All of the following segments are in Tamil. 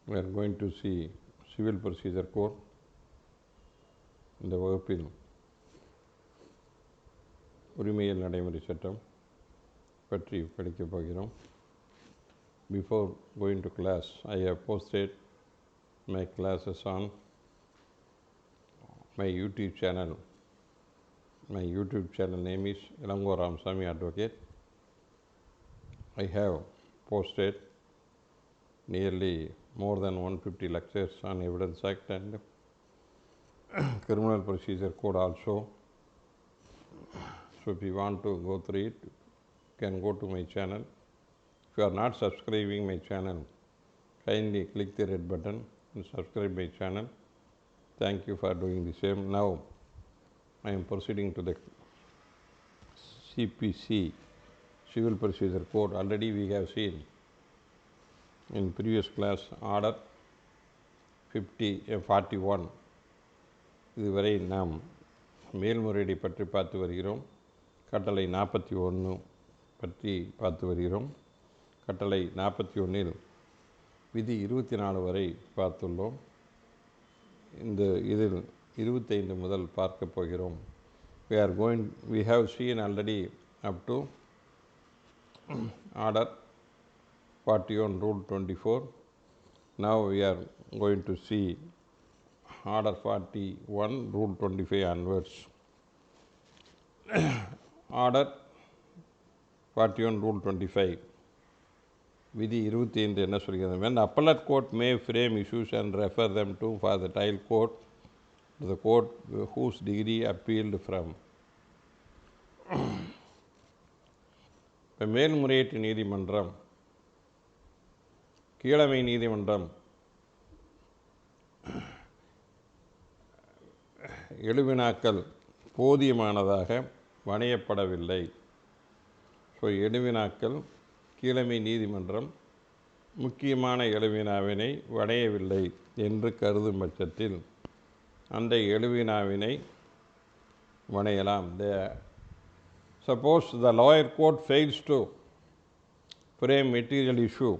We are going to see civil procedure code. இந்த வகுப்பில் உரிமையியல் நடைமுறை சட்டம் பற்றி படிக்கப் போகிறோம். Before going to class, I have posted my classes on my YouTube channel. My YouTube channel name is Ilango Ramasamy Advocate. I have posted nearly more than 150 lectures on Evidence Act and Criminal Procedure Code also. So if you want to go through it, you can go to my channel. If you are not subscribing my channel, kindly click the red button and subscribe my channel. Thank you for doing the same. Now I am proceeding to the CPC, Civil Procedure Code. Already we have seen in previous class order 41. இதுவரை நாம் மேல்முறையீடை பற்றி பார்த்து வருகிறோம். கட்டளை 41 பற்றி பார்த்து வருகிறோம். கட்டளை 41இல் விதி 24 வரை பார்த்துள்ளோம். இதில் 25 முதல் பார்க்க போகிறோம். We have seen already up to order 41 rule 24. Now we are going to see order 41 rule 25 onwards. Order 41 rule 25 விதி 25 என்ன சொல்கிறது? When appellate court may frame issues and refer them to for the trial court, to the court whose degree appealed from. மேல்முறையீட்டு நீதிமன்றம், கீழமை நீதிமன்றம் எழுவினாக்கள் போதியமானதாக வணையப்படவில்லை. ஸோ எழுவினாக்கள் கீழமை நீதிமன்றம் முக்கியமான எழுவினாவினை வணையவில்லை என்று கருதும் பட்சத்தில் அந்த எழுவினாவினை வணையலாம். Suppose the lower court fails to frame material issue,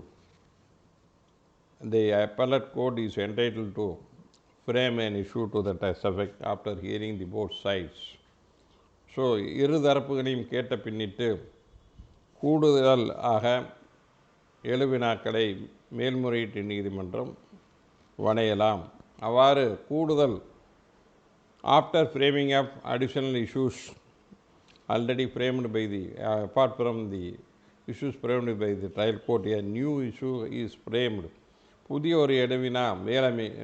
the appellate court is entitled to frame an issue to that effect after hearing the both sides. So இரு தரப்புகளையும் கேட்ட பின்னிட்டு கூடுதல் ஆக எழுவினாக்களை மேல்முறையீட்டு நீதிமன்றம் வணையலாம். அவ்வாறு கூடுதல் after framing of additional issues already framed by the apart from the issues framed by the trial court, a new issue is framed. புதிய ஒரு எழுவினா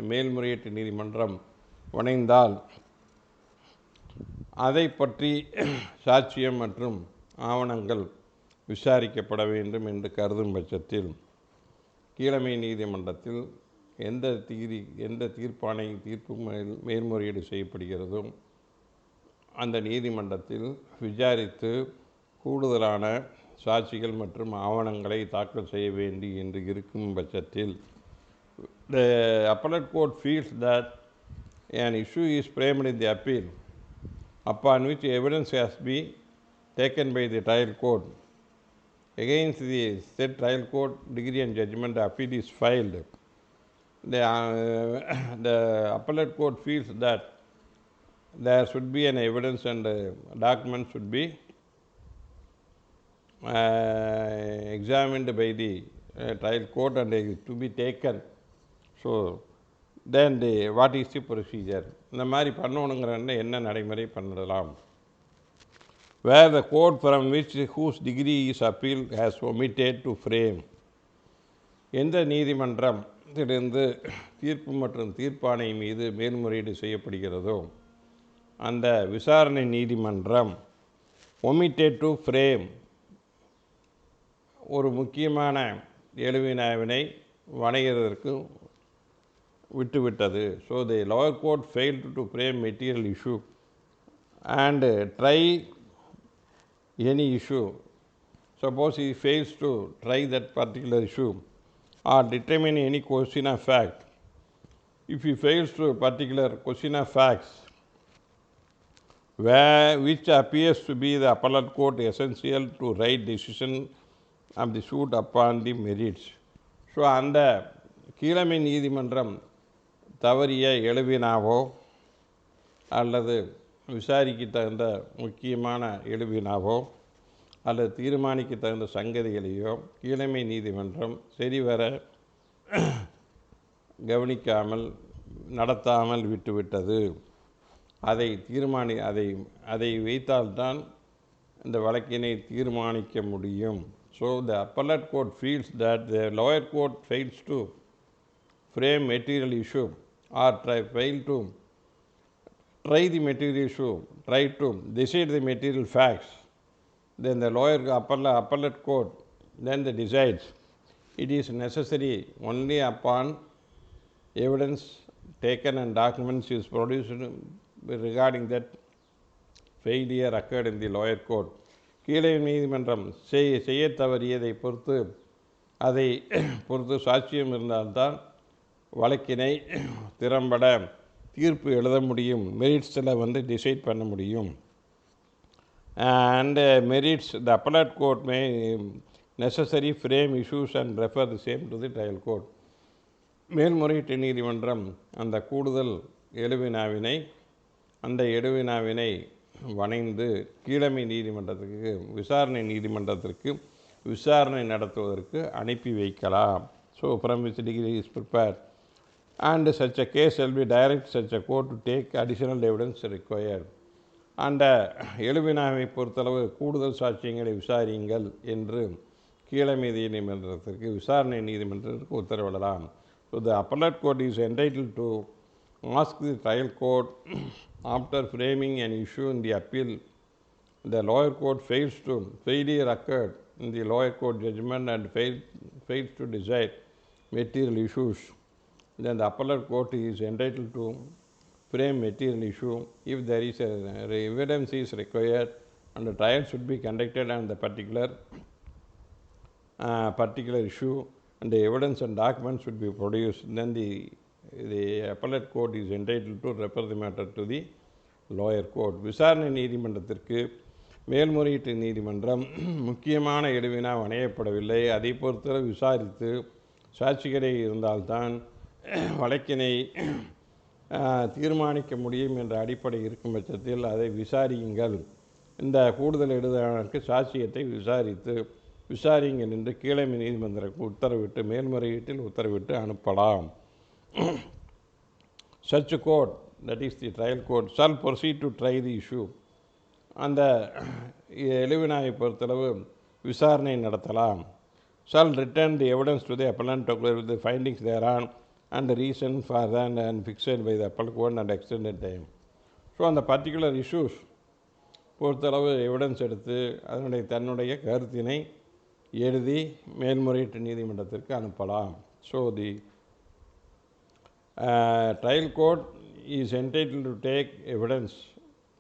மேல்முறையீட்டு நீதிமன்றம் வணைந்தால் அதை பற்றி சாட்சியம் மற்றும் ஆவணங்கள் விசாரிக்கப்பட வேண்டும் என்று கருதும் பட்சத்தில் கீழமை நீதிமன்றத்தில் எந்த தீர்ப்பாணை மேல்முறையீடு செய்யப்படுகிறதோ அந்த நீதிமன்றத்தில் விசாரித்து கூடுதலான சாட்சிகள் மற்றும் ஆவணங்களை தாக்கல் செய்ய வேண்டி என்று இருக்கும் பட்சத்தில் the appellate court feels that an issue is framed in the appeal upon which evidence has been taken by the trial court against the said trial court degree and judgment, the appeal is filed. The appellate court feels that there should be an evidence and documents should be examined by the trial court and to be taken. So then what is the procedure? இந்த மாதிரி பண்ணணுங்கிறன்னு என்ன நடைமுறை பண்ணலாம்? Where the court from whose degree is appealed has omitted to frame. எந்த நீதிமன்றத்திலிருந்து தீர்ப்பு மற்றும் தீர்ப்பாணை மீது மேல்முறையீடு செய்யப்படுகிறதோ அந்த விசாரணை நீதிமன்றம் omitted to frame ஒரு முக்கியமான எழுவினாவினை வணைகிறதற்கு விட்டுவிட்டது. So the lower court failed to frame material issue and try any issue. Suppose he fails to try that particular issue or determine any question of fact. If he fails to a particular question of facts which appears to be the appellate court essential to right decision of the suit upon the merits. So அந்த கீழமை நீதிமன்றம் தவறிய எழுவினாவோ அல்லது விசாரிக்க தகுந்த முக்கியமான எழுவினாவோ அல்லது தீர்மானிக்க தகுந்த சங்கதிகளையோ கீழமை நீதிமன்றம் சரிவர கவனிக்காமல் நடத்தாமல் விட்டுவிட்டது. அதை அதை வைத்தால்தான் இந்த வழக்கினை தீர்மானிக்க முடியும். So the appellate court feels that the lower court fails to frame material issue or fail to try the material issue, try to decide the material facts. Then the appellate court then they decides. It is necessary only upon evidence taken and documents is produced regarding that failure occurred in the lower court. கீழே நீதிமன்றம் செய்ய தவறியதை பொறுத்து சாட்சியம் இருந்தால்தான் வழக்கினை திறம்பட தீர்ப்பு எழுத முடியும், மெரிட்ஸில் டிசைட் பண்ண முடியும். And merits, the appellate court may necessary frame issues and refer the same to the trial court. மேல்முறையீட்டு நீதிமன்றம் அந்த கூடுதல் எழுவினாவினை வணைந்து கீழமை நீதிமன்றத்துக்கு விசாரணை நடத்துவதற்கு அனுப்பி வைக்கலாம். So from which decree is prepared and such a case shall be direct such a court to take additional evidence required. அந்த எழுவினாவை பொறுத்தளவு கூடுதல் சாட்சியங்களை விசாரியுங்கள் என்று கீழமை விசாரணை நீதிமன்றத்திற்கு உத்தரவிடலாம். So the appellate court is entitled to ask the trial court after framing an issue in the appeal the lower court failure occurred in the lower court judgment and fails to decide material issues. Then the appellate court is entitled to frame material issue if there is evidence is required and the trial should be conducted on the particular issue and the evidence and documents should be produced. Then the appellate court is entitled to refer the matter to the lower court. விசாரணை நீதிமன்றத்திற்கு மேல்முறையீட்டு நீதிமன்றம் முக்கியமான எழுவினா வணையப்படவில்லை, அதை பொறுத்தவரை விசாரித்து சாட்சிகளே இருந்தால்தான் வழக்கினை தீர்மானிக்க முடியும் என்ற அடிப்படை இருக்கும் பட்சத்தில் அதை விசாரியுங்கள், இந்த கூடுதல் எழுதானுக்கு சாட்சியத்தை விசாரியுங்கள் என்று கீழமை நீதிமன்றத்துக்கு உத்தரவிட்டு மேல்முறையீட்டில் உத்தரவிட்டு அனுப்பலாம். Such court, that is the trial court, shall proceed to try the issue. அந்த எழுவினாவை பொறுத்தளவு விசாரணை நடத்தலாம். Shall return the evidence to the appellant together with the findings thereon and the reason for that and fixed by the appellate court and extended time. So அந்த பர்டிகுலர் இஷ்யூஸ் பொறுத்தளவு எவிடன்ஸ் எடுத்து தன்னுடைய கருத்தினை எழுதி மேல்முறையீட்டு நீதிமன்றத்திற்கு அனுப்பலாம். So the trial court is entitled to take evidence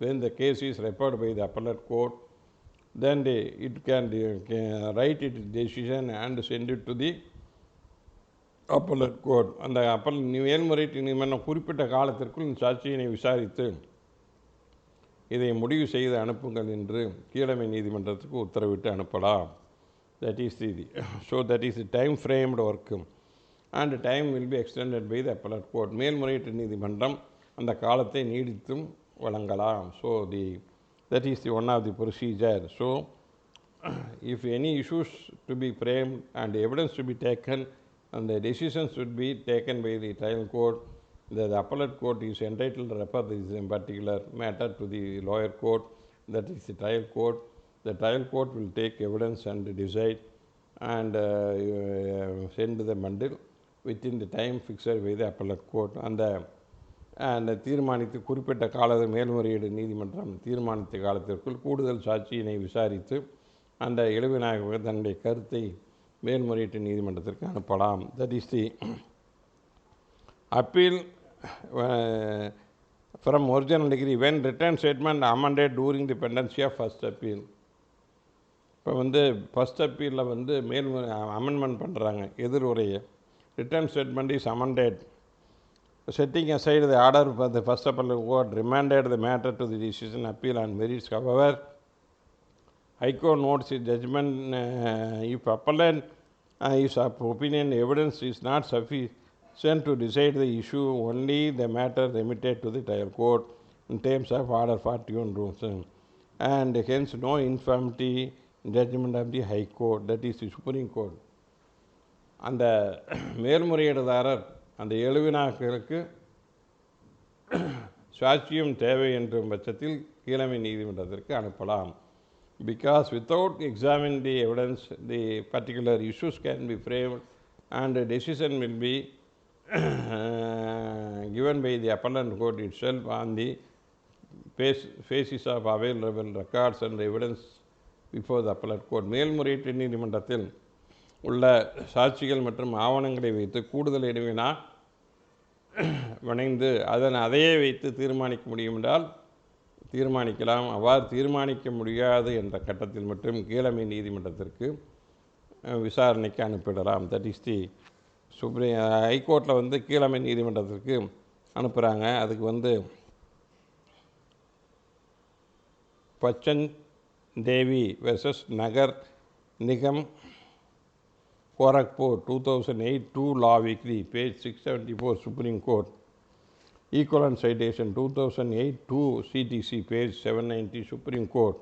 when the case is referred by the appellate court. Then it can write its decision and send it to the appellate court. அந்த மேல்முறையீட்டு நீதிமன்றம் குறிப்பிட்ட காலத்திற்குள் சாட்சியினை விசாரித்து இதை முடிவு செய்து அனுப்புங்கள் என்று கீழமை நீதிமன்றத்துக்கு உத்தரவிட்டு அனுப்பலாம். That is the time framed work and time will be extended by the appellate court. மேல்முறையீட்டு நீதிமன்றம் அந்த காலத்தை நீடித்தும் வழங்கலாம். So that is one of the procedure. So if any issues to be framed and evidence to be taken and the decisions should be taken by the trial court, the appellate court is entitled to refer this particular matter to the lower court, that is the trial court. The trial court will take evidence and decide and send the bundle within the time fixed by the appellate court. அந்த தீர்மானித்து குறிப்பிட்ட மேல்முறையீடு நீதிமன்றம் தீர்மானித்த காலத்திற்குள் கூடுதல் சாட்சியினை விசாரித்து அந்த எழுவினாக தன்னுடைய கருத்தை மேல்முறையீட்டு நீதிமன்றத்திற்கு அனுப்பலாம். That is the appeal from original degree when written statement amended during the pendency of first appeal. இப்போ ஃபஸ்ட் அப்பீலில் மேல்முறை அமெண்ட்மெண்ட் பண்ணுறாங்க எதிர்வுரையை. Written statement is amended. Setting aside the order for the first appellate court remanded the matter to the decision appeal on merits. However, High Court notes its judgment if appellant is of opinion evidence is not sufficient sent to decide the issue only the matter remitted to the trial court in terms of Order 41 rules, and hence no infirmity in judgment of the High Court, that is the Supreme Court. அந்த மேல்முறையீடுதாரர் அந்த எழுவினாக்களுக்கு சாட்சியம் தேவை என்ற பட்சத்தில் கீழமை நீதிமன்றத்திற்கு அனுப்பலாம். Because without examining the evidence, the particular issues can be framed and a decision will be given by the appellate court itself on the basis of available records and evidence before the appellate court. மேல்முறையீட்டு நீதிமன்றத்தில் உள்ள சாட்சிகள் மற்றும் ஆவணங்களை வைத்து கூடுதல் இடைவினா வணைந்து அதையே வைத்து தீர்மானிக்க முடியும் என்றால் தீர்மானிக்கலாம். அவ்வாறு தீர்மானிக்க முடியாது என்ற கட்டத்தில் மட்டும் கீழமை நீதிமன்றத்திற்கு விசாரணைக்கு அனுப்பிடலாம். தட் இஸ் தி ஹைகோர்ட்டில் வந்து கீழமை நீதிமன்றத்திற்கு அனுப்புகிறாங்க. அதுக்கு வந்து பச்சன் தேவி versus Nagar Nigam Gorakhpur 2008 2 Law Weekly, page 674, Supreme Court. Equivalent citation 2008 2 CTC, page 790, Supreme Court.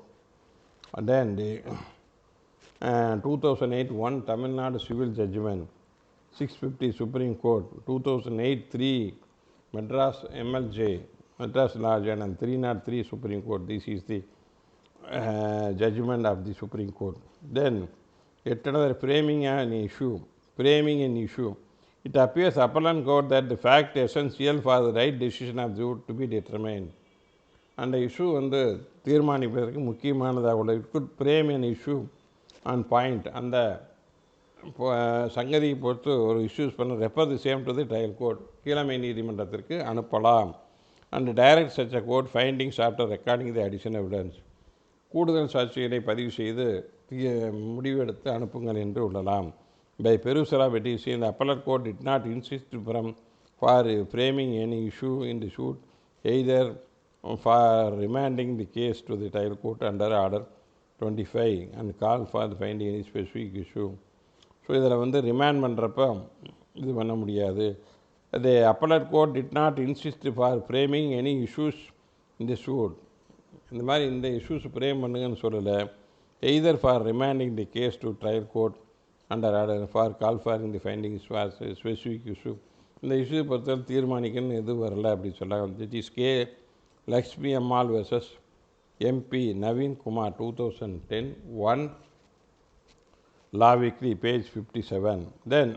And then the 2008 1 Tamil Nadu Civil Judgment 650, Supreme Court. 2008 3 Madras MLJ, Madras Law and 303, Supreme Court. This is the judgment of the Supreme Court. Then yet another framing an issue. It appears appellant court that the fact essential for the right decision of the suit to be determined. அந்த இஷ்யூ வந்து தீர்மானிப்பதற்கு முக்கியமானதாக உள்ள it good frame an issue on point. அந்த சங்கதியை பொறுத்து ஒரு இஷ்யூஸ் பண்ண refer the same to the trial court, கீழமை நீதிமன்றத்திற்கு அனுப்பலாம். And direct such a court findings after recording the additional evidence. கூடுதல் சாட்சிகளை பதிவு செய்து முடிவெடுத்து அனுப்புங்கள் என்று உள்ளலாம். By perusal of etc., the appellate court did not insist for framing any issue in the suit, either for remanding the case to the trial court under Order 25 and call for the finding any specific issue. So இதில் வந்து ரிமாண்ட் பண்ணுறப்ப இது பண்ண முடியாது. The appellate court did not insist for framing any issues in the suit. இந்த மாதிரி இந்த இஷ்யூஸ் ஃப்ரேம் பண்ணுங்கன்னு சொல்லலை. Either for remanding the case to trial court under order for call for the findings for specific issue. இந்த இஷ்யூ பொறுத்தவரை தீர்மானிக்கணும்னு எதுவும் வரல அப்படின்னு சொல்லலாம். This is K. Lakshmi Ammal versus MP Naveen Kumar 2010 1 Law Weekly, page 57. Then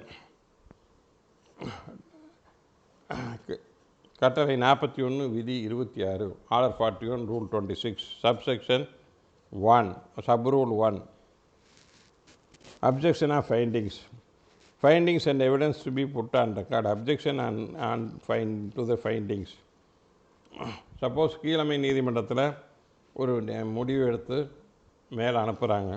கட்டளை 41 விதி 26 Order 41 Rule 26 subsection 1 Subrule 1. Objection of findings. Findings and evidence to be put on record. Objection to the findings. Suppose கீழமை நீதிமன்றத்தில் ஒரு முடிவு எடுத்து மேலே அனுப்புகிறாங்க.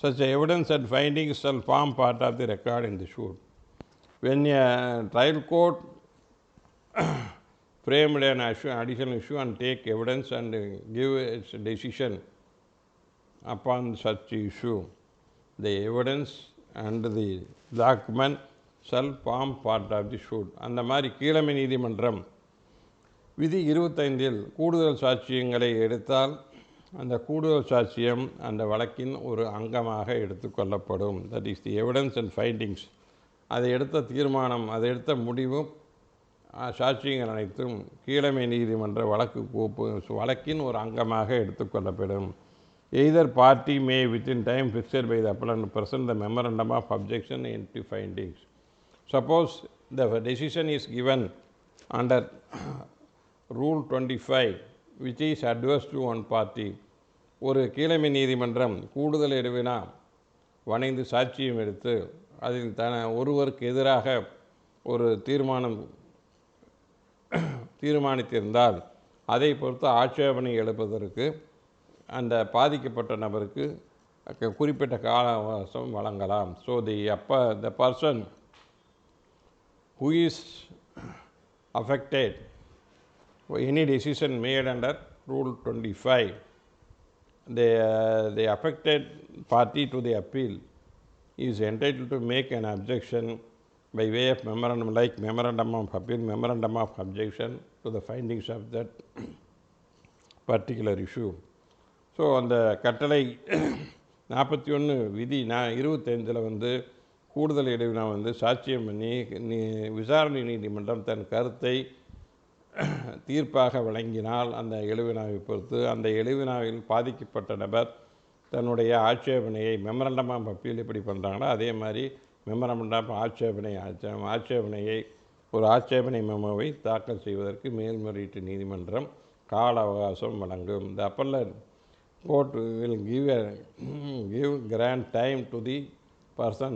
Such evidence and findings shall form part of the record in the suit. When a trial court framed an additional issue and take evidence and give its decision upon such issue, the evidence and the document shall form part of the suit. அந்த மாதிரி கீழமை நீதிமன்றம் விதி 25 கூடுதல் சாட்சியங்களை எடுத்தால் அந்த கூடுதல் சாட்சியம் அந்த வழக்கின் ஒரு அங்கமாக எடுத்துக்கொள்ளப்படும். That is the evidence and findings. அதை எடுத்த தீர்மானம், அதை எடுத்த முடிவும் சாட்சியங்கள் அனைத்தும் கீழமை நீதிமன்ற வழக்கின் ஒரு அங்கமாக எடுத்துக்கொள்ளப்படும். Either party may within time fixed by the appellant present the memorandum of objection into findings. Suppose the decision is given under Rule 25 which is adverse to one party. ஒரு கீழமை நீதிமன்றம் கூடுதல் இடைவினா வணைந்து சாட்சியம் எடுத்து அதில் ஒருவருக்கு எதிராக ஒரு தீர்மானித்திருந்தால் அதை பொறுத்து ஆட்சேபனை எழுப்பதற்கு அந்த பாதிக்கப்பட்ட நபருக்கு குறிப்பிட்ட கால அவகாசம் வழங்கலாம். So the person who is affected by any decision made under Rule 25, the affected party to the appeal is entitled to make an objection by way of memorandum like memorandum of appeal, memorandum of objection to the findings of that particular issue. So அந்த கட்டளை 41 விதி 25 வந்து கூடுதல் இடைவினா வந்து சாட்சியம் பண்ணி விசாரணை நீதிமன்றம் தன் கருத்தை தீர்ப்பாக வழங்கினால் அந்த எழுவினாவை பொறுத்து அந்த எழுவினாவில் பாதிக்கப்பட்ட நபர் தன்னுடைய ஆட்சேபனையை மெமரண்டம் ஆஃப் அப்பீல் எப்படி பண்ணுறாங்களோ அதே மாதிரி மெமரண்டம் ஆட்சேபனையை ஒரு ஆட்சேபனை மெமோவை தாக்கல் செய்வதற்கு மேல்முறையீட்டு நீதிமன்றம் கால அவகாசம் வழங்கும். The appellate court will give grant time to the person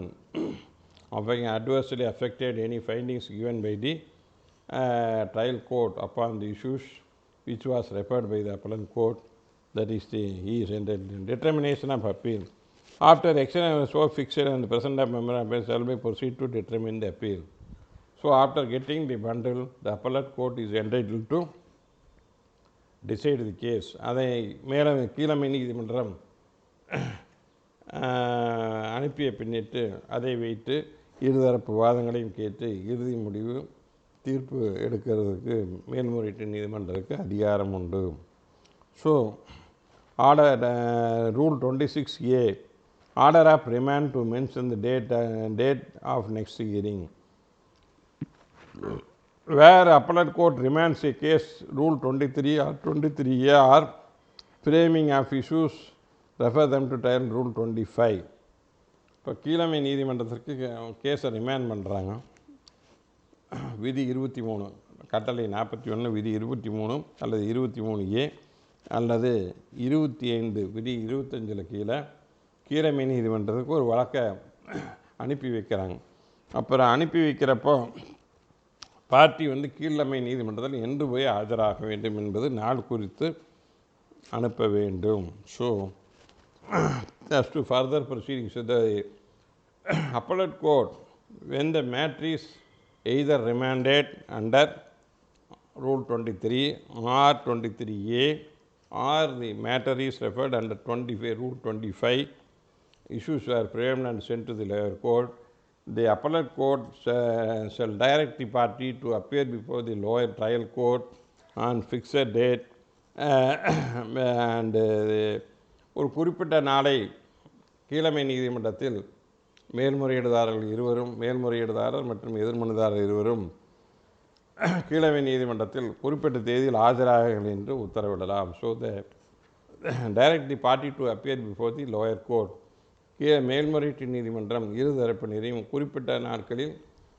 having adversely affected any findings given by the trial court upon the issues which was referred by the appellate court, that is he is entitled determination of appeal. After action so fixed and the present of memorandum shall be proceed to determine the appeal. So after getting the bundle, the appellate court is entitled to decide the case. அதை மேலே கீழமை நீதிமன்றம் அனுப்பிய பின்னிட்டு அதை வைத்து இருதரப்பு வாதங்களையும் கேட்டு இறுதி முடிவு தீர்ப்பு எடுக்கிறதுக்கு மேல்முறையீட்டு நீதிமன்றத்துக்கு அதிகாரம் உண்டு. So order rule 26A order of remand to mention the date of next hearing. Where appellate court remands a case, rule 23 or 23A or framing of issues, refer them to trial rule 25. இப்போ கீழமை நீதிமன்றத்திற்கு கேஸை ரிமாண்ட் பண்ணுறாங்க. விதி 23 கட்டளை 41 விதி 23 அல்லது 23A அல்லது 25 விதி 25 கீழே கீழமை நீதிமன்றத்துக்கு ஒரு வழக்கை அனுப்பி வைக்கிறாங்க. அப்புறம் அனுப்பி வைக்கிறப்போ பார்ட்டி வந்து கீழமை நீதிமன்றத்தில் என்று போய் ஆஜராக வேண்டும் என்பது நாள் குறித்து அனுப்ப வேண்டும். So as to further proceedings, the appellate court when the matter is either remanded under rule 23 or 23A or the matter is referred under 25 rule 25, issues were framed and sent to the lower court, the appellate court shall direct the party to appear before the lower trial court on fixed date and ஒரு குறிப்பிட்ட நாளை கீழமை நீதிமன்றத்தில் மேல்முறையீடுதாரர் மற்றும் எதிர்மனுதாரர் இருவரும் கீழமை நீதிமன்றத்தில் குறிப்பிட்ட தேதியில் ஆஜராகுங்கள் என்று உத்தரவிடலாம். So direct the party to appear before the lower court. மேல்முறையீட்டு நீதிமன்றம் இருதரப்பினரையும் குறிப்பிட்ட நாட்களில்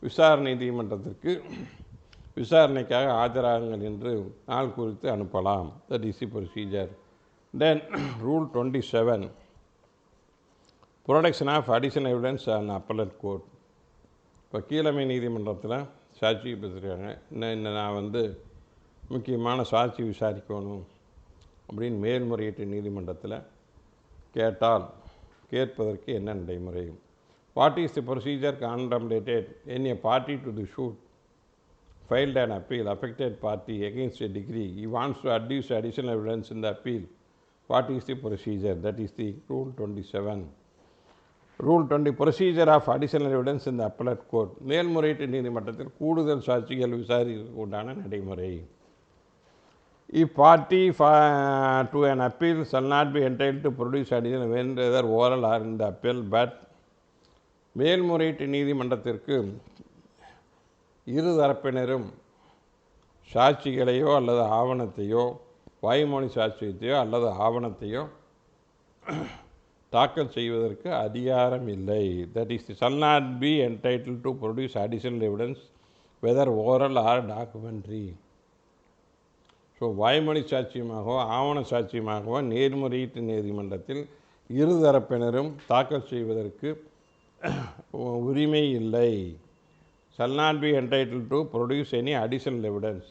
விசாரணை நீதிமன்றத்திற்கு விசாரணைக்காக ஆஜராகுங்கள் என்று நாள் குறித்து அனுப்பலாம். That is the procedure. Then rule 27 production of additional evidence and appellate court. இப்போ கீழமை நீதிமன்றத்தில் சாட்சி பேசுகிறாங்க, இன்னும் நான் வந்து முக்கியமான சாட்சி விசாரிக்கணும் அப்படின்னு மேல்முறையீட்டு நீதிமன்றத்தில் கேட்பதற்கு என்ன நடைமுறை? What is the procedure contemplated when a party to the suit filed an appeal, affected party against a decree, he wants to adduce additional evidence in the appeal. What is the procedure? That is the rule 27. Rule 20 procedure of additional evidence in the appellate court. மேல்முறையீட்டு நீதிமன்றத்தில் கூடுதல் சாட்சிகள் விசாரிக்க உண்டான நடைமுறை. If party to an appeal shall not be entitled to produce additional evidence whether oral or in the appeal, but மேல்முறையீட்டு நீதிமன்றத்திற்கு இரு தரப்பினரும் சாட்சிகளையோ அல்லது ஆவணத்தையோ வாய்மொழி சாட்சியத்தையோ அல்லது ஆவணத்தையோ தாக்கல் செய்வதற்கு அதிகாரம் இல்லை. That is shall not be entitled to produce additional evidence whether oral or documentary. So வாய்மொழி சாட்சியமாகவோ ஆவண சாட்சியமாகவோ நேர்முறையீட்டு நீதிமன்றத்தில் இருதரப்பினரும் தாக்கல் செய்வதற்கு உரிமை இல்லை. shall not be entitled to produce any additional evidence.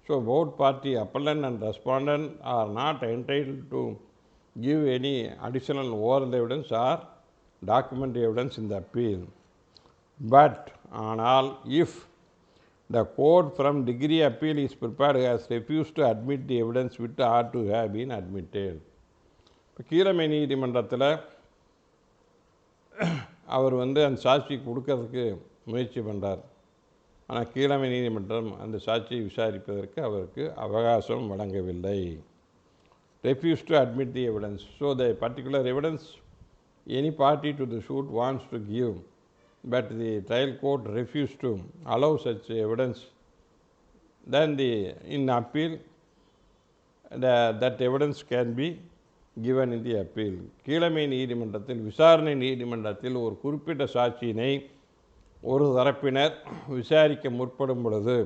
So both party appellant and respondent are not entitled to give any additional oral evidence or documentary evidence in the appeal. But ஆனால் if the court from degree appeal is prepared has refused to admit the evidence which ought to have been admitted. இப்போ கீழமை நீதிமன்றத்தில் அவர் வந்து அந்த சாட்சி கொடுக்கறதுக்கு முயற்சி பண்ணுறார். ஆனால் கீழமை நீதிமன்றம் அந்த சாட்சியை விசாரிப்பதற்கு அவருக்கு அவகாசம் வழங்கவில்லை. refused to admit the evidence. So the particular evidence any party to the suit wants to give, but the trial court refused to allow such evidence, then in appeal that evidence can be given in the appeal. கீழமை நீதிமன்றத்தில் விசாரணை நீதிமன்றத்தில் ஒரு குறிப்பிட்ட சாட்சியினை ஒரு தரப்பினர் விசாரிக்க முற்படும் பொழுது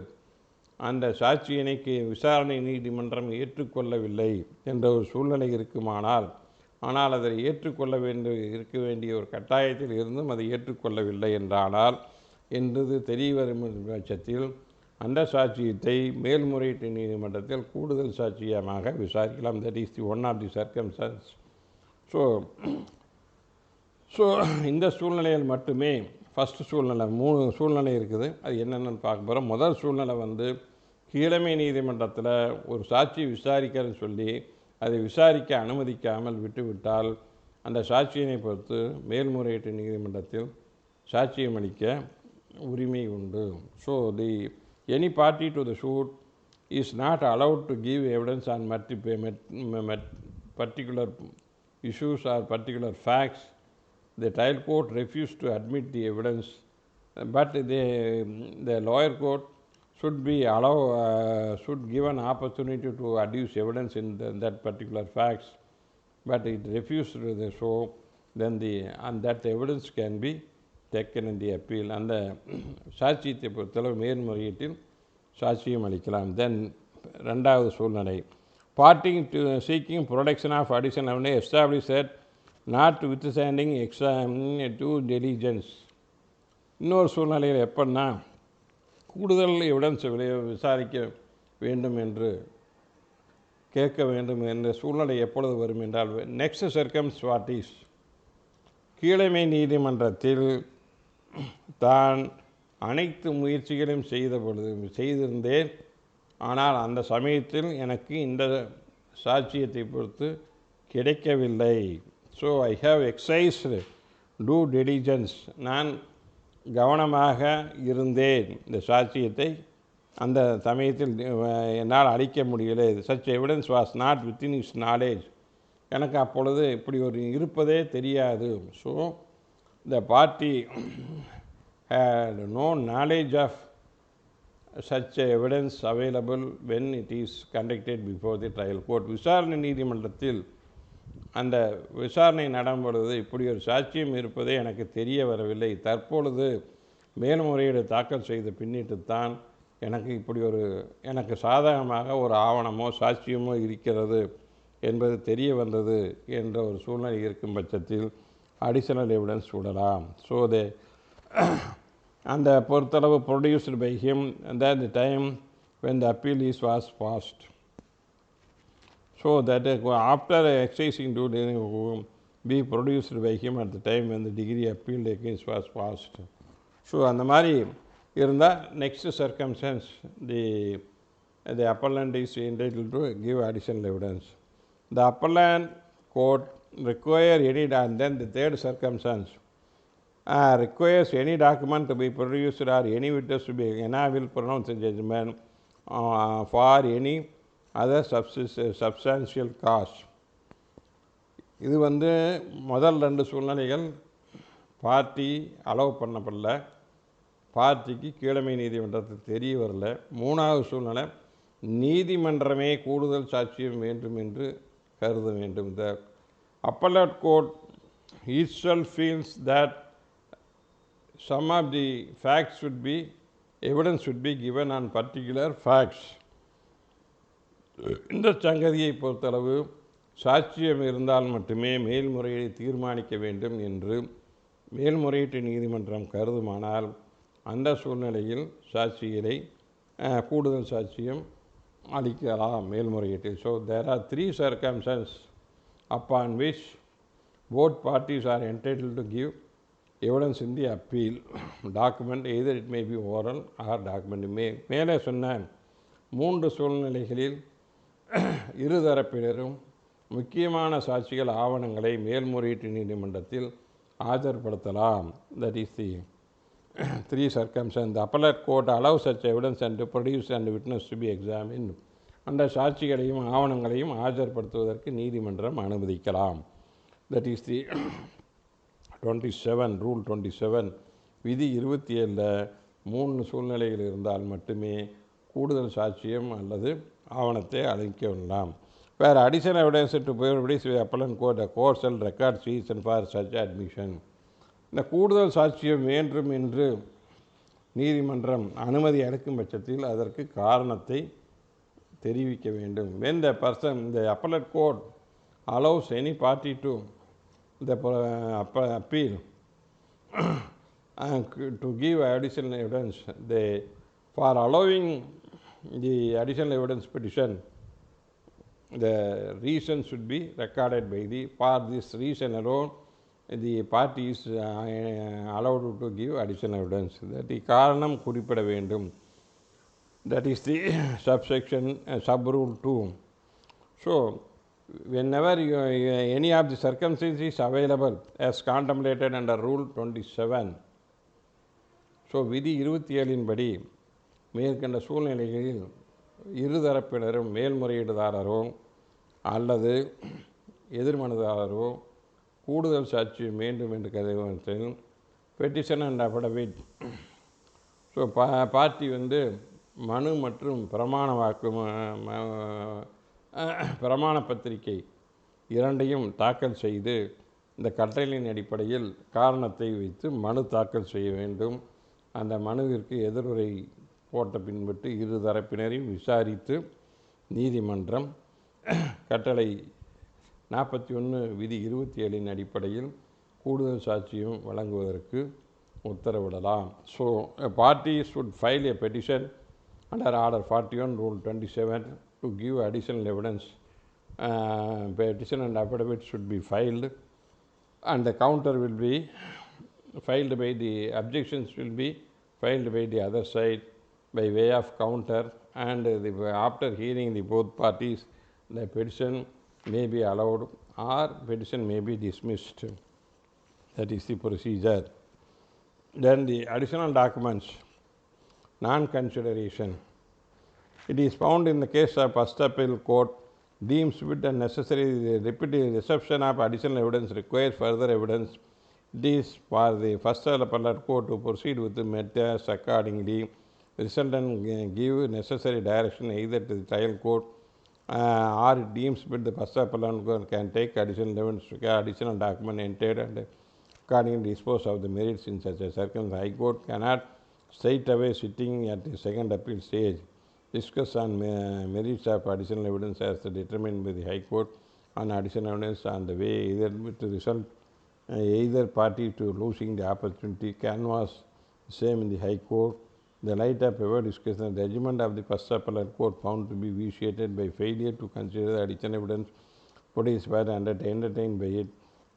அந்த சாட்சியினை விசாரணை நீதிமன்றம் ஏற்றுக்கொள்ளவில்லை என்ற ஒரு சூழ்நிலை இருக்குமானால், ஆனால் அதை ஏற்றுக்கொள்ள இருக்க வேண்டிய ஒரு கட்டாயத்தில் இருந்தும் அதை ஏற்றுக்கொள்ளவில்லை என்றானால் என்பது தெரிய வரும் பட்சத்தில் அந்த சாட்சியத்தை மேல்முறையீட்டு நீதிமன்றத்தில் கூடுதல் சாட்சியமாக விசாரிக்கலாம். That is the one of the circumstances. So இந்த சூழ்நிலையில் மட்டுமே ஃபஸ்ட்டு சூழ்நிலை 3 சூழ்நிலை இருக்குது. அது என்னென்னு பார்க்க போகிறோம். முதல் சூழ்நிலை கீழமை நீதிமன்றத்தில் ஒரு சாட்சியை விசாரிக்கிறன்னு சொல்லி அதை விசாரிக்க அனுமதிக்காமல் விட்டுவிட்டால் அந்த சாட்சியினை பொறுத்து மேல்முறையீட்டு நீதிமன்றத்தில் சாட்சியம் அளிக்க உரிமை உண்டு. So any party to the suit is not allowed to give evidence on particular issues or particular facts. The trial court refused to admit the evidence, but the lower court should give an opportunity to adduce evidence in that particular facts, but it refused to do so. Then and that evidence can be taken in the appeal. அந்த சாட்சியத்தை பொறுத்தளவு மேல்முறையீட்டில் சாட்சியம் அளிக்கலாம். தென் ரெண்டாவது சூழ்நிலை party seeking production of additional evidence established that not withstanding due diligence. இன்னொரு சூழ்நிலையில் எப்படின்னா கூடுதல் எவிடன்ஸ் விசாரிக்க வேண்டும் என்று கேட்க வேண்டும் என்ற சூழ்நிலை எப்பொழுது வரும் என்றால் நெக்ஸ்ட் சர்க்கம்ஸ்டான்ஸ் கீழமை நீதிமன்றத்தில் தான் அனைத்து முயற்சிகளையும் செய்திருந்தேன், ஆனால் அந்த சமயத்தில் எனக்கு இந்த சாட்சியத்தை பொறுத்து கிடைக்கவில்லை. So I have exercised due diligence. நான் கவனமாக இருந்தேன், இந்த சாட்சியத்தை அந்த சமயத்தில் என்னால் அளிக்க முடியலை. Such evidence was not within is knowledge. எனக்கு அப்பொழுது இப்படி ஒரு இருப்பதே தெரியாது. So the party had no knowledge of such evidence available when it is conducted before the trial court. விசாரணை நீதிமன்றத்தில் அந்த விசாரணை நடம்பொழுது இப்படி ஒரு சாட்சியம் இருப்பதே எனக்கு தெரிய வரவில்லை. தற்பொழுது மேல்முறையீடு தாக்கல் செய்த பின்னிட்டுத்தான் எனக்கு இப்படி எனக்கு சாதகமாக ஒரு ஆவணமோ சாட்சியமோ இருக்கிறது என்பது தெரிய வந்தது என்ற ஒரு சூழ்நிலை இருக்கும் பட்சத்தில் அடிஷனல் எவிடன்ஸ் விடலாம். ஸோ அந்த பொறுத்தளவு produced by him and at the time when the appeal was passed. So that after exercising due diligence be produced by him at the time when the degree appealed against was passed. So அந்த மாதிரி இருந்தால் next circumstances the appellant is entitled to give additional evidence. The appellant court require any, and then the third circumstance requires any document to be produced or any witness to be enabled to pronounce a judgment for any other substantial cause. இது முதல் 2 சூழ்நிலைகள் பார்ட்டி அலோவ் பண்ணப்படல, பார்ட்டிக்கு கீழமை நீதிமன்றத்தில் தெரிய வரல. 3வது சூழ்நிலை நீதிமன்றமே கூடுதல் சாட்சியம் வேண்டும் என்று கருத வேண்டும். The appellate court itself feels that some of the facts evidence should be given on particular facts. இந்த சங்கதியை பொறுத்தளவு சாட்சியம் இருந்தால் மட்டுமே மேல்முறையீடு தீர்மானிக்க வேண்டும் என்று மேல்முறையீட்டு நீதிமன்றம் கருதுமானால் அந்த சூழ்நிலையில் சாட்சிகளை கூடுதல் சாட்சியம் அளிக்கலாம் மேல்முறையீட்டில். So there are 3 circumstances upon which both parties are entitled to give evidence in the appeal document, either it may be oral or document. மேலே சொன்ன 3 சூழ்நிலைகளில் இருதரப்பினரும் முக்கியமான சாட்சிகள் ஆவணங்களை மேல்முறையீட்டு நீதிமன்றத்தில் ஆஜர்படுத்தலாம். That is the three circumstances. The appellate court allows such evidence and to produce and witness to be examined. அந்த சாட்சிகளையும் ஆவணங்களையும் ஆஜர்படுத்துவதற்கு நீதிமன்றம் அனுமதிக்கலாம். That is the 27 rule 27. விதி 27 3 சூழ்நிலைகள் இருந்தால் மட்டுமே கூடுதல் சாட்சியம் அல்லது ஆவணத்தை அளிக்க வேண்டாம். வேறு additional evidence to produce the appellant court, the court shall record reason for such admission. இந்த கூடுதல் சாட்சியம் வேண்டும் என்று நீதிமன்றம் அனுமதி அளிக்கும் பட்சத்தில் அதற்கு காரணத்தை தெரிவிக்க வேண்டும். When the person, the appellate court allows any party to the appeal to give additional evidence, for allowing the additional evidence petition, the reason should be recorded by for this reason alone the party is allowed to give additional evidence. That காரணம் குறிப்பிட வேண்டும். That is the subsection sub-rule 2. So whenever any of the circumstances is available as contemplated under rule 27, so விதி 27 படி மேற்கண்ட சூழ்நிலைகளில் இருதரப்பினரும் மேல்முறையீடுதாரரோ அல்லது எதிர்மனுதாரரோ கூடுதல் சாட்சியம் வேண்டும் என்று கருதுவதில் petition and affidavit. So party மனு மற்றும் பிரமாண பத்திரிகை இரண்டையும் தாக்கல் செய்து இந்த கட்டளையின் அடிப்படையில் காரணத்தை வைத்து மனு தாக்கல் செய்ய வேண்டும். அந்த மனுவிற்கு எதிர்வுரை போட்ட பின்பற்று இரு தரப்பினரையும் விசாரித்து நீதிமன்றம் கட்டளை 41 விதி 27 அடிப்படையில் கூடுதல் சாட்சியம் வழங்குவதற்கு உத்தரவிடலாம். So parties would file a petition under order 41 rule 27 to give additional evidence. Petition and affidavit should be filed and the counter will be filed by the objections will be filed by the other side by way of counter, and after hearing the both parties the petition may be allowed or petition may be dismissed. That is the procedure. Then the additional documents, non-consideration. It is found in the case of first appeal court deems fit and necessary the repeated reception of additional evidence requires further evidence. It is for the first appellate court to proceed with the matters accordingly. Result and give necessary direction either to the trial court or it deems fit the first appellate court can take additional evidence, additional document entered and accordingly dispose of the merits in such a circumstance. High court cannot straight away sitting at the second appeal stage discuss on merits of additional evidence as determined by the High Court on additional evidence on the way either to result either party to losing the opportunity canvass same in the High Court. The light of ever discussion, the judgment of the first appellate court found to be vitiated by failure to consider the additional evidence produced by and entertained by it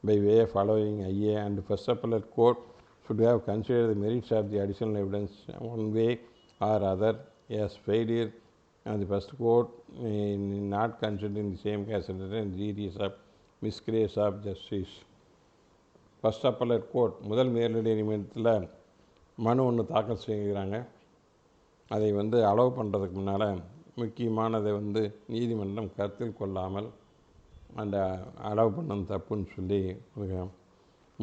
by way of allowing IA, and the first appellate court should have considered the merits of the additional evidence one way or other as failure and the first court not considering the same case and series of miscarriage of justice. First appellate court முதல் மேல்நிலை நீதிமன்றத்தில் மனு ஒன்று தாக்கல் செய்கிறாங்க. அதை அலோவ் பண்ணுறதுக்கு முன்னால் முக்கியமானதை நீதிமன்றம் கருத்தில் கொள்ளாமல் அந்த அலோவ் பண்ணது தப்புன்னு சொல்லி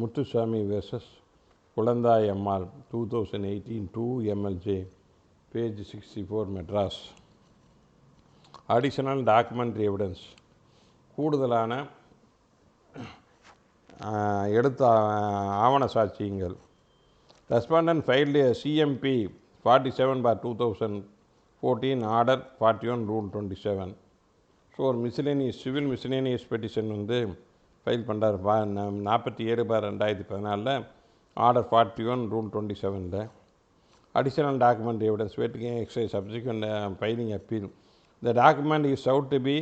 முத்துசாமி வெர்சஸ் குழந்தாய் அம்மாள் 2018 2 MLJ page 64 Madras. Additional documentary evidence, கூடுதலான எடுத்த ஆவண சாட்சியங்கள். Respondent filed a CMP 47/2014 order 41 rule 27. So ஒரு miscellaneous civil miscellaneous petition file பண்ணுறாரு 47/2014 order 41 rule 27. Additional document evidence waiting exercise subsequent filing appeal. The document is sought to be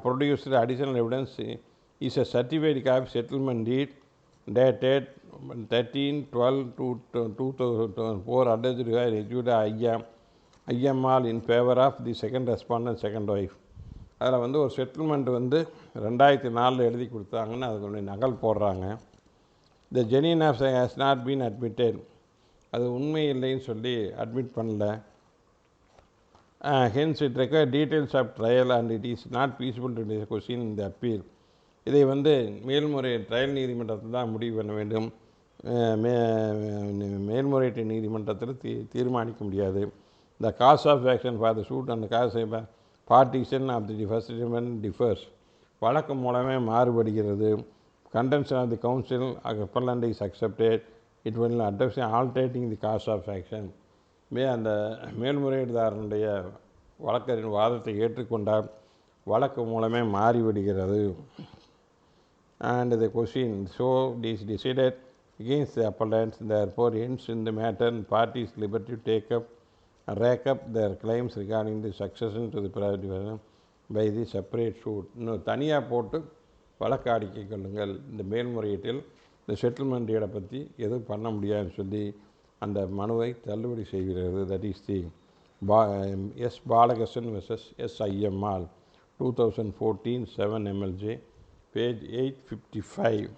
produced. Additional evidence is a certified copy settlement deed dated 13/12/2004 alleged to have issued IML in favor of the second respondent second wife. அதில் ஒரு செட்டில்மெண்ட் 2004 எழுதி கொடுத்தாங்கன்னு அதுக்கு நகல் போடுறாங்க. The genuine of has not been admitted, அது உண்மை இல்லைன்னு சொல்லி அட்மிட் பண்ணல. Hence it require details of trial and it is not feasible to question இந்த அப்பீல். இதை மேல்முறை ட்ரையல் நீதிமன்றத்தில் தான் முடிவு பண்ண வேண்டும், மேல்முறையீட்டு நீதிமன்றத்தில் தீர்மானிக்க முடியாது. The cause of action for the suit and cause partition of the first defend differs, வழக்கு மூலமே மாறுபடுகிறது. Contention of the counsel appellant is accepted, it will address altering the cause of action. அந்த மேல்முறையீடுதாரனுடைய வழக்கறிஞர் வாதத்தை ஏற்றுக்கொண்டால் வழக்கு மூலமே மாறிவிடுகிறது. And the question, so it is decided against the appellants, therefore ends in the matter and parties liberty to rake up their claims regarding the succession to the private division by the separate suit. இன்னும் தனியாக போட்டு வழக்காடிக்கை கொள்ளுங்கள், இந்த மேல்முறையீட்டில் இந்த செட்டில்மெண்ட் டீடை பற்றி எதுவும் பண்ண முடியாதுன்னு சொல்லி அந்த மனுவை தள்ளுபடி செய்கிறது. That is the S Balakrishnan versus S ஐஎம்ஆல் 2014 7 MLJ page 855.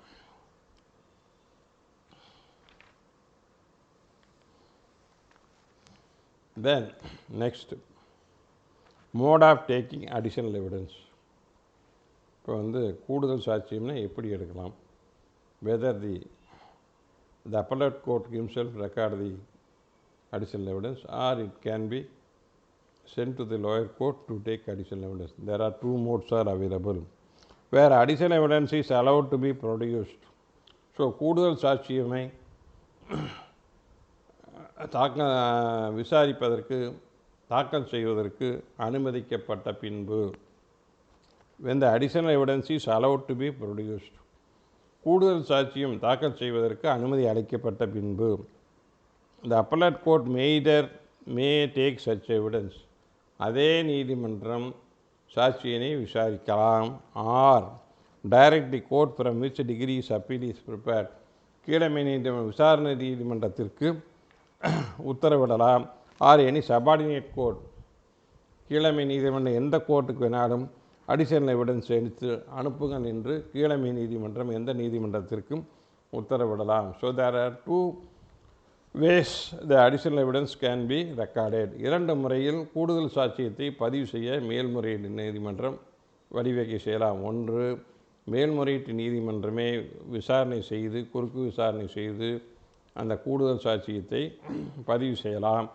Then next, mode of taking additional evidence. இப்போ கூடுதல் சாட்சியம்னா எப்படி எடுக்கலாம்? Whether the appellate court himself record the additional evidence or it can be sent to the lower court to take additional evidence. There are two modes are available where additional evidence is allowed to be produced. So கூடுதல் சாட்சியமை விசாரிப்பதற்கு தாக்கல் செய்வதற்கு அனுமதிக்கப்பட்ட பின்பு, when the additional evidence is allowed to be produced, கூடுதல் சாட்சியம் தாக்கல் செய்வதற்கு அனுமதி அளிக்கப்பட்ட பின்பு, the appellate court may take such evidence, அதே நீதிமன்றம் சாட்சியினை விசாரிக்கலாம். Or direct the court from which decree is appeal is prepared, கீழமை நீதிமன்ற விசாரணை நீதிமன்றத்திற்கு உத்தரவிடலாம். ஆர் எனி சபார்டினேட் கோர்ட், கீழமை நீதிமன்றம் எந்த கோர்ட்டுக்கு வேணாலும் அடிஷனல் எவிடன்ஸ் எடுத்து அனுப்புங்கள் என்று கீழமை நீதிமன்றம் எந்த நீதிமன்றத்திற்கும் உத்தரவிடலாம். So there are two ways the additional evidence can be recorded. இரண்டு முறையில் கூடுதல் சாட்சியத்தை பதிவு செய்ய மேல்முறையீட்டு நீதிமன்றம் வழிவகை செய்யலாம். ஒன்று, மேல்முறையீட்டு நீதிமன்றமே விசாரணை செய்து குறுக்கு விசாரணை செய்து அந்த கூடுதல் சாட்சியத்தை பதிவு செய்யலாம்.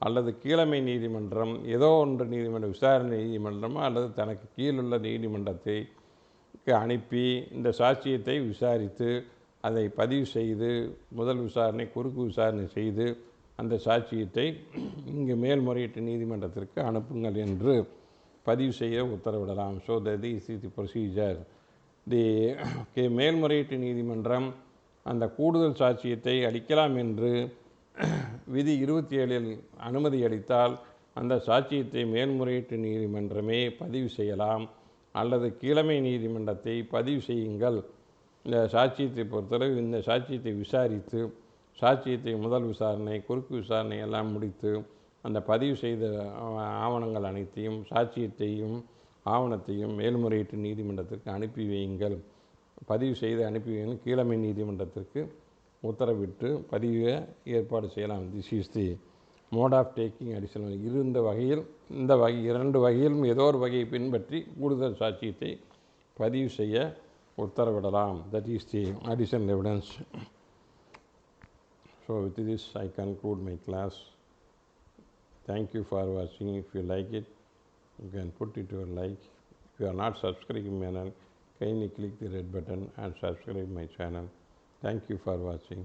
அல்லது கீழமை நீதிமன்றம் ஏதோ ஒன்று நீதிமன்றம் விசாரணை நீதிமன்றமோ அல்லது தனக்கு கீழுள்ள நீதிமன்றத்தைக்கு அனுப்பி இந்த சாட்சியத்தை விசாரித்து அதை பதிவு செய்து முதல் விசாரணை குறுக்கு விசாரணை செய்து அந்த சாட்சியத்தை இங்கு மேல்முறையீட்டு நீதிமன்றத்திற்கு அனுப்புங்கள் என்று பதிவு செய்ய உத்தரவிடலாம். So that is the procedure. மேல்முறையீட்டு நீதிமன்றம் அந்த கூடுதல் சாட்சியத்தை அளிக்கலாம் என்று விதி 27 அனுமதி அளித்தால் அந்த சாட்சியத்தை மேல்முறையீட்டு நீதிமன்றமே பதிவு செய்யலாம். அல்லது கீழமை நீதிமன்றத்தை பதிவு செய்யுங்கள், இந்த சாட்சியத்தை பொறுத்தளவு இந்த சாட்சியத்தை விசாரித்து சாட்சியத்தை முதல் விசாரணை குறுக்கு விசாரணை எல்லாம் முடித்து அந்த பதிவு செய்த ஆவணங்கள் அனைத்தையும் சாட்சியத்தையும் ஆவணத்தையும் மேல்முறையீட்டு நீதிமன்றத்திற்கு அனுப்பி வையுங்கள், பதிவு செய்து அனுப்பி வையுங்கள், கீழமை நீதிமன்றத்திற்கு உத்தரவிட்டு பதிவை ஏற்பாடு செய்யலாம். This is the mode of taking additional. இந்த வகையில் இந்த இரண்டு வகையிலும் ஏதோ ஒரு வகையை பின்பற்றி கூடுதல் சாட்சியத்தை பதிவு செய்ய உத்தரவிடலாம். That is the additional evidence. So with this I conclude my class. Thank you for watching. If you like it, you can put it your like. If you are not subscribed to my channel, kindly click the red button and subscribe my channel. Thank you for watching.